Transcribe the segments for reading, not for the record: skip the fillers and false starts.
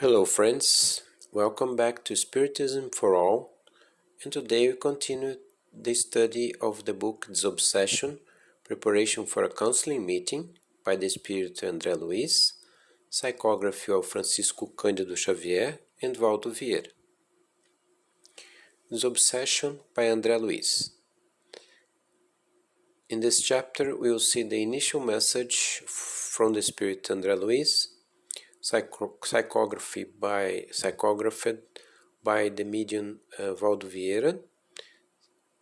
Hello friends, welcome back to Spiritism for All, and today we continue the study of the book Disobsession, Preparation for a Counseling Meeting by the Spirit Andre Luiz, psychography of Francisco Cândido Xavier and Valdo Vieira. Disobsession by Andre Luiz. In this chapter we will see the initial message from the Spirit Andre Luiz, psychographed by the medium Valdo Vieira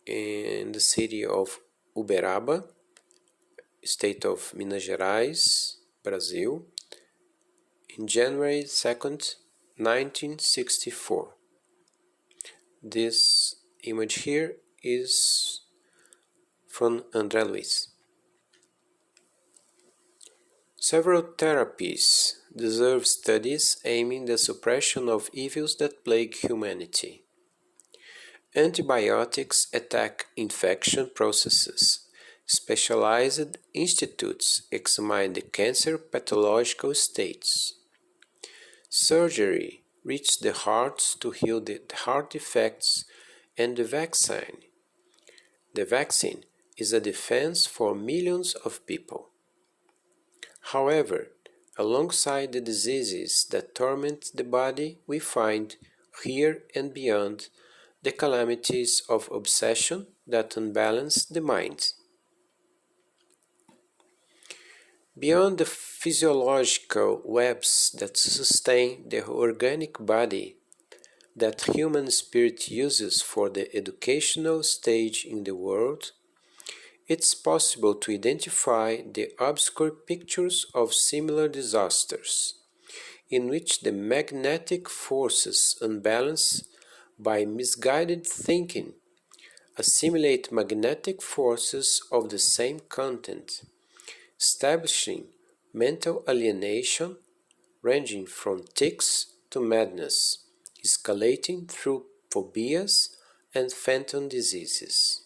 in the city of Uberaba, state of Minas Gerais, Brazil, in January 2nd, 1964. This image here is from Andre Luiz. Several therapies deserve studies aiming the suppression of evils that plague humanity. Antibiotics attack infection processes. Specialized institutes examine the cancer pathological states. Surgery reaches the hearts to heal the heart defects, and the vaccine. The vaccine is a defense for millions of people. However, alongside the diseases that torment the body, we find, here and beyond, the calamities of obsession that unbalance the mind. Beyond the physiological webs that sustain the organic body that human spirit uses for the educational stage in the world, it's possible to identify the obscure pictures of similar disasters, in which the magnetic forces unbalance by misguided thinking, assimilate magnetic forces of the same content, establishing mental alienation ranging from tics to madness, escalating through phobias and phantom diseases.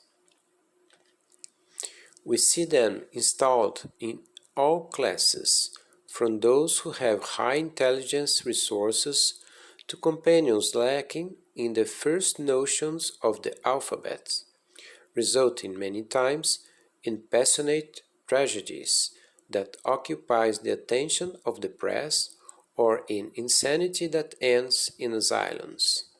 We see them installed in all classes, from those who have high intelligence resources to companions lacking in the first notions of the alphabet, resulting many times in passionate tragedies that occupies the attention of the press or in insanity that ends in asylums.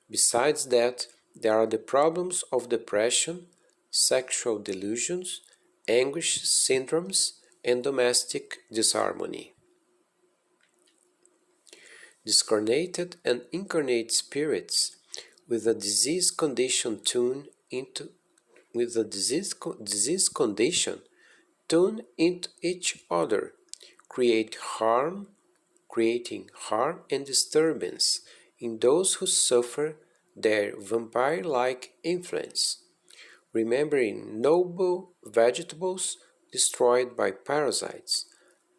Besides that, there are the problems of depression, sexual delusions, anguish syndromes, and domestic disharmony. Discarnated and incarnate spirits with a disease condition tuned into each other, creating harm and disturbance in those who suffer their vampire-like influence, remembering noble vegetables destroyed by parasites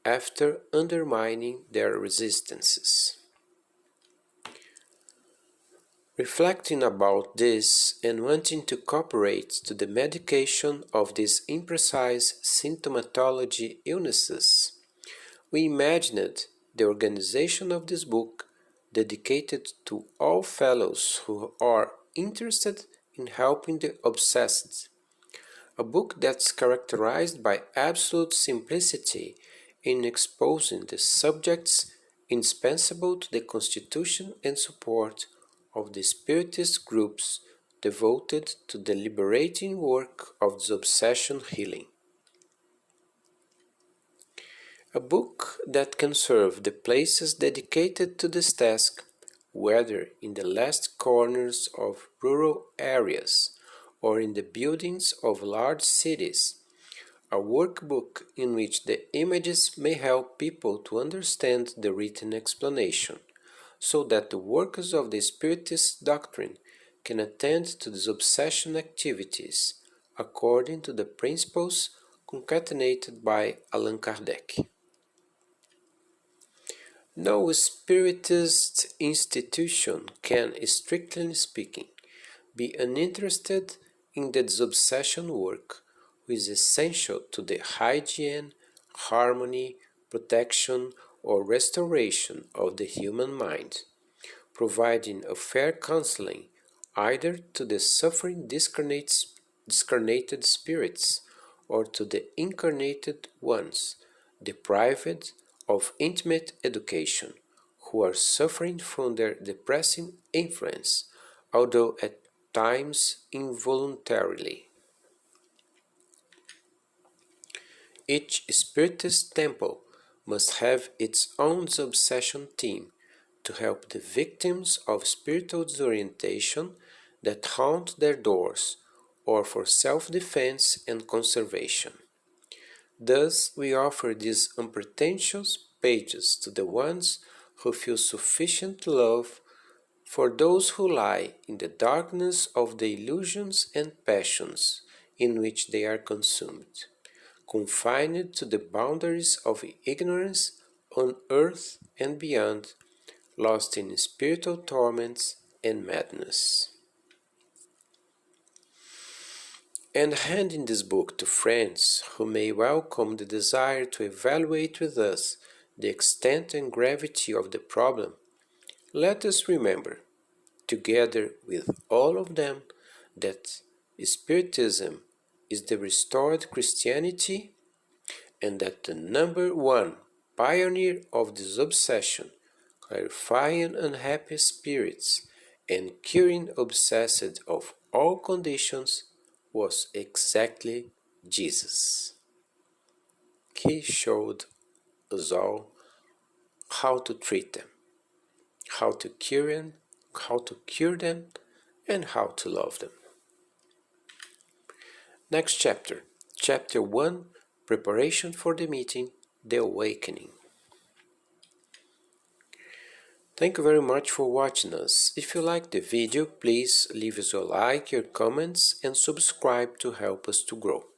after undermining their resistances. Reflecting about this and wanting to cooperate to the medication of these imprecise symptomatology illnesses, we imagined the organization of this book dedicated to all fellows who are interested in helping the obsessed. A book that's characterized by absolute simplicity in exposing the subjects indispensable to the constitution and support of the Spiritist groups devoted to the liberating work of disobsession healing. A book that can serve the places dedicated to this task, whether in the last corners of rural areas or in the buildings of large cities, a workbook in which the images may help people to understand the written explanation, so that the workers of the Spiritist doctrine can attend to disobsession activities according to the principles concatenated by Allan Kardec. No Spiritist institution can, strictly speaking, be uninterested in the disobsession work, which is essential to the hygiene, harmony, protection, or restoration of the human mind, providing a fair counseling either to the suffering discarnated spirits or to the incarnated ones, deprived of intimate education, who are suffering from their depressing influence, although at times involuntarily. Each Spiritist temple must have its own obsession team to help the victims of spiritual disorientation that haunt their doors, or for self-defense and conservation. Thus, we offer these unpretentious pages to the ones who feel sufficient love for those who lie in the darkness of the illusions and passions in which they are consumed, confined to the boundaries of ignorance on earth and beyond, lost in spiritual torments and madness. And handing this book to friends who may welcome the desire to evaluate with us the extent and gravity of the problem, let us remember, together with all of them, that Spiritism is the restored Christianity, and that the number one pioneer of this obsession, clarifying unhappy spirits and curing obsessed of all conditions, was exactly Jesus. He showed us all how to treat them, how to cure them, and how to love them. Next chapter, Chapter 1, Preparation for the Meeting, The Awakening. Thank you very much for watching us. If you liked the video, please leave us a like, your comments, and subscribe to help us to grow.